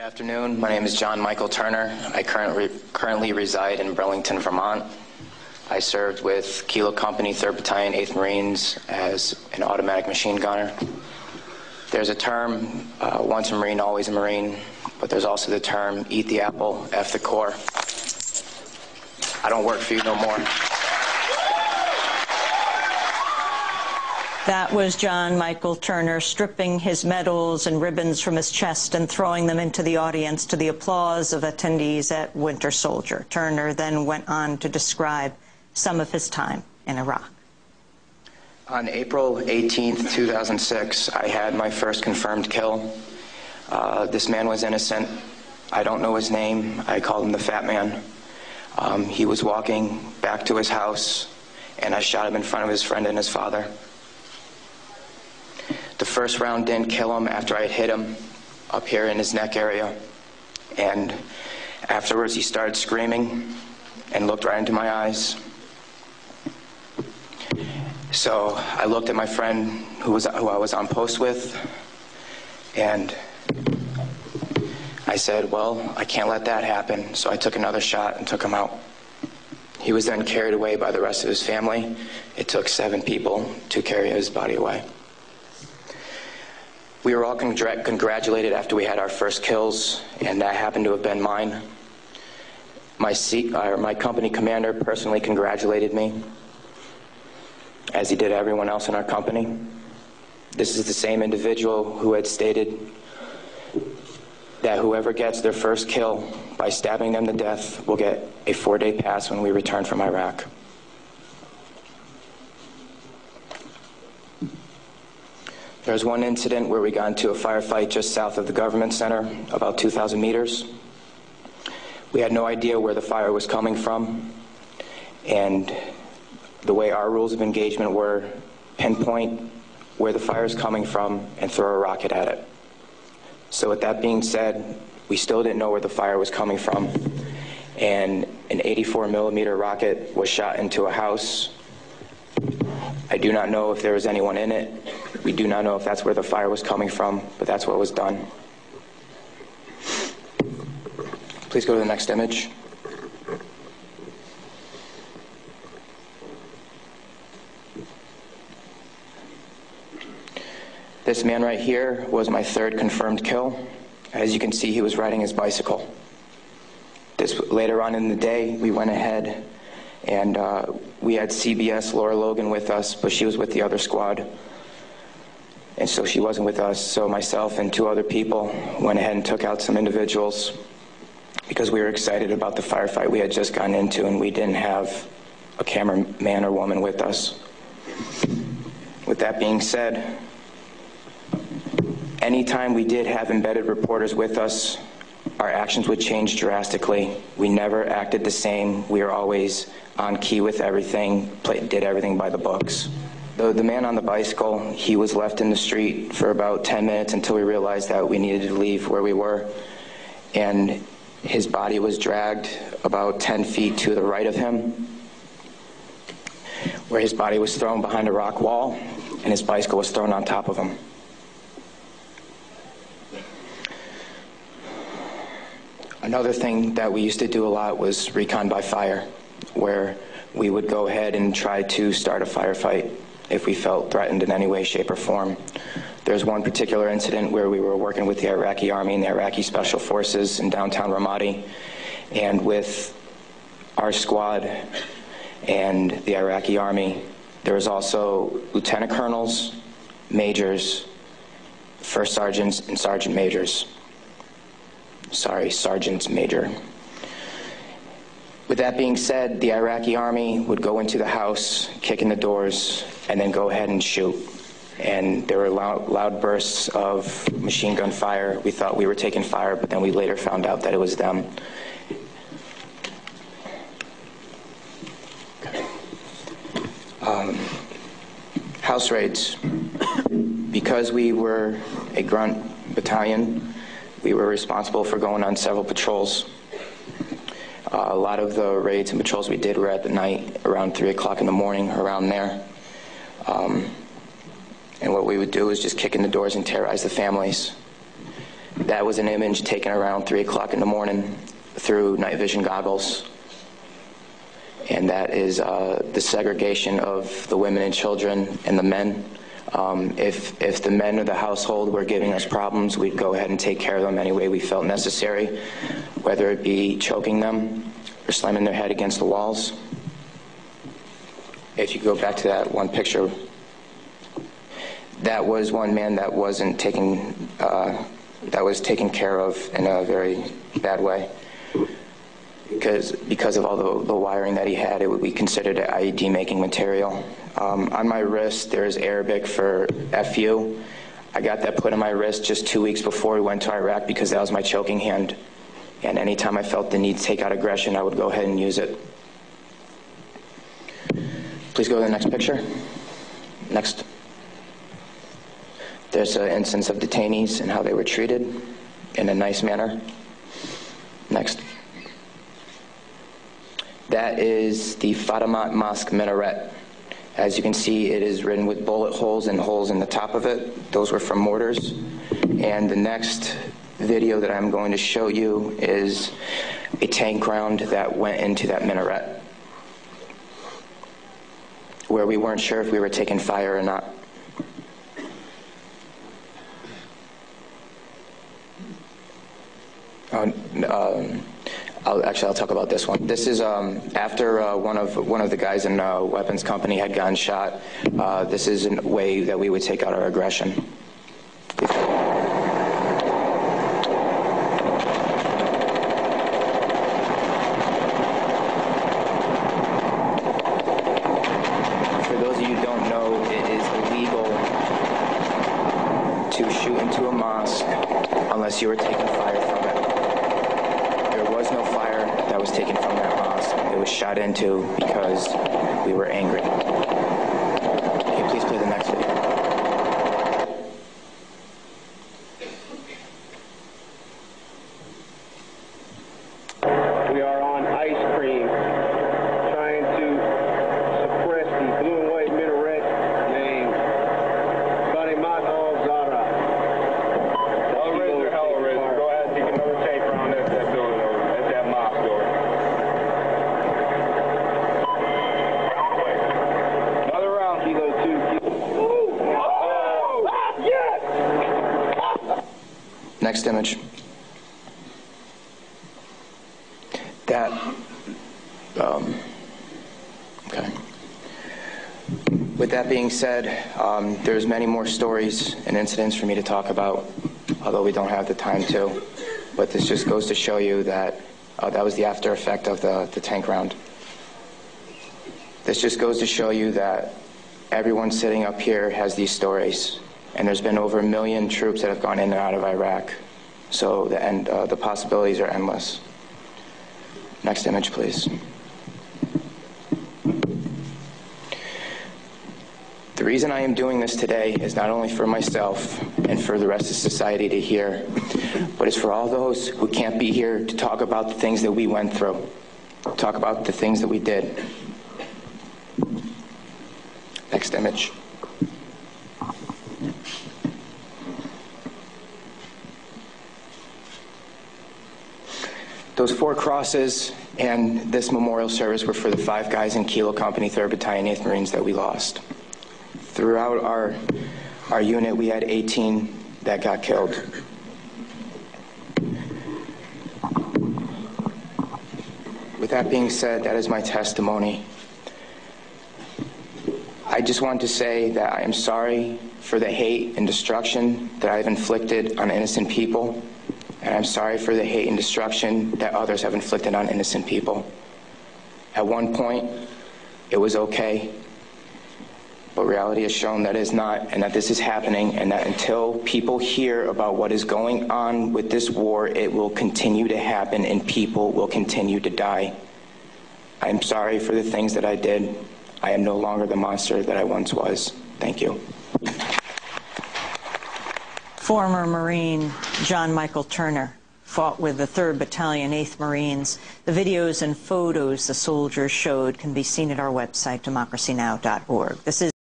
afternoon. My name is John Michael Turner. I currently reside in Burlington, Vermont. I served with Kilo Company, 3rd Battalion, 8th Marines as an automatic machine gunner. There's a term, once a Marine, always a Marine, but there's also the term, eat the apple, F the Corps. I don't work for you no more. That was John Michael Turner stripping his medals and ribbons from his chest and throwing them into the audience to the applause of attendees at Winter Soldier. Turner then went on to describe some of his time in Iraq. On April 18th, 2006, I had my first confirmed kill. This man was innocent. I don't know his name. I called him the Fat Man. He was walking back to his house, and I shot him in front of his friend and his father. The first round didn't kill him after I had hit him up here in his neck area. And afterwards he started screaming and looked right into my eyes. So I looked at my friend who I was on post with, and I said, well, I can't let that happen. So I took another shot and took him out. He was then carried away by the rest of his family. It took 7 people to carry his body away. We were all congratulated after we had our first kills, and that happened to have been mine. My company commander personally congratulated me, as he did everyone else in our company. This is the same individual who had stated that whoever gets their first kill by stabbing them to death will get a 4-day pass when we return from Iraq. There was one incident where we got into a firefight just south of the government center, about 2,000 meters. We had no idea where the fire was coming from, and the way our rules of engagement were, pinpoint where the fire is coming from and throw a rocket at it. So with that being said, we still didn't know where the fire was coming from, and an 84mm rocket was shot into a house. I do not know if there was anyone in it. We do not know if that's where the fire was coming from, but that's what was done. Please go to the next image. This man right here was my 3rd confirmed kill. As you can see, he was riding his bicycle. Later on in the day, we went ahead and we had CBS Laura Logan with us, but she was with the other squad. And so she wasn't with us, so myself and 2 other people went ahead and took out some individuals because we were excited about the firefight we had just gotten into, and we didn't have a cameraman or woman with us. With that being said, anytime we did have embedded reporters with us, our actions would change drastically. We never acted the same. We were always on key with everything, did everything by the books. The man on the bicycle, he was left in the street for about 10 minutes until we realized that we needed to leave where we were. And his body was dragged about 10 feet to the right of him, where his body was thrown behind a rock wall, and his bicycle was thrown on top of him. Another thing that we used to do a lot was recon by fire, where we would go ahead and try to start a firefight if we felt threatened in any way, shape, or form. There's one particular incident where we were working with the Iraqi Army and the Iraqi Special Forces in downtown Ramadi, and with our squad and the Iraqi Army, there was also lieutenant colonels, majors, first sergeants, and sergeant majors. Sorry, sergeants major. With that being said, the Iraqi Army would go into the house, kick in the doors, and then go ahead and shoot. And there were loud bursts of machine gun fire. We thought we were taking fire, but then we later found out that it was them. House raids. Because we were a grunt battalion, we were responsible for going on several patrols. A lot of the raids and patrols we did were at the night, around 3 o'clock in the morning, around there. And what we would do is just kick in the doors and terrorize the families. That was an image taken around 3 o'clock in the morning through night vision goggles. And that is the segregation of the women and children and the men. If the men of the household were giving us problems, we'd go ahead and take care of them any way we felt necessary, whether it be choking them or slamming their head against the walls. If you go back to that one picture, that was one man that wasn't taken, that was taken care of in a very bad way. Because of all the wiring that he had, it would be considered an IED making material. On my wrist, there's Arabic for FU. I got that put on my wrist just 2 weeks before we went to Iraq because that was my choking hand. And anytime I felt the need to take out aggression, I would go ahead and use it. Please go to the next picture. Next. There's an instance of detainees and how they were treated in a nice manner. Next. That is the Fatimat Mosque minaret. As you can see, it is written with bullet holes and holes in the top of it. Those were from mortars. And the next video that I'm going to show you is a tank round that went into that minaret, where we weren't sure if we were taking fire or not. I'll talk about this one. This is after one of the guys in a weapons company had gotten shot. This is a way that we would take out our aggression. For those of you who don't know, it is illegal to shoot into a mosque unless you were taking fire from it. There was no fire that was taken from that mosque. It was shot into because we were angry. Can you please play the next video? We are on ice cream, trying to suppress the blue and white minaret named Fatimat al-Zahra. Hellraiser, Hellraiser. Go ahead and take another tape around that building over there. That's that mosque door. Another round, Kilo 2. Oh! Yes! Next image. That, okay. With that being said, there's many more stories and incidents for me to talk about, although we don't have the time to. But this just goes to show you that that was the after effect of the tank round. This just goes to show you that everyone sitting up here has these stories. And there's been over 1 million troops that have gone in and out of Iraq. So the possibilities are endless. Next image, please. The reason I am doing this today is not only for myself and for the rest of society to hear, but it's for all those who can't be here to talk about the things that we went through, talk about the things that we did. Next image. Those 4 crosses and this memorial service were for the 5 guys in Kilo Company, 3rd Battalion, 8th Marines that we lost. Throughout our unit, we had 18 that got killed. With that being said, that is my testimony. I just want to say that I am sorry for the hate and destruction that I've inflicted on innocent people. And I'm sorry for the hate and destruction that others have inflicted on innocent people. At one point, it was okay, but reality has shown that it is not, and that this is happening, and that until people hear about what is going on with this war, it will continue to happen and people will continue to die. I am sorry for the things that I did. I am no longer the monster that I once was. Thank you. Former Marine John Michael Turner fought with the 3rd Battalion, 8th Marines. The videos and photos the soldiers showed can be seen at our website, democracynow.org. This is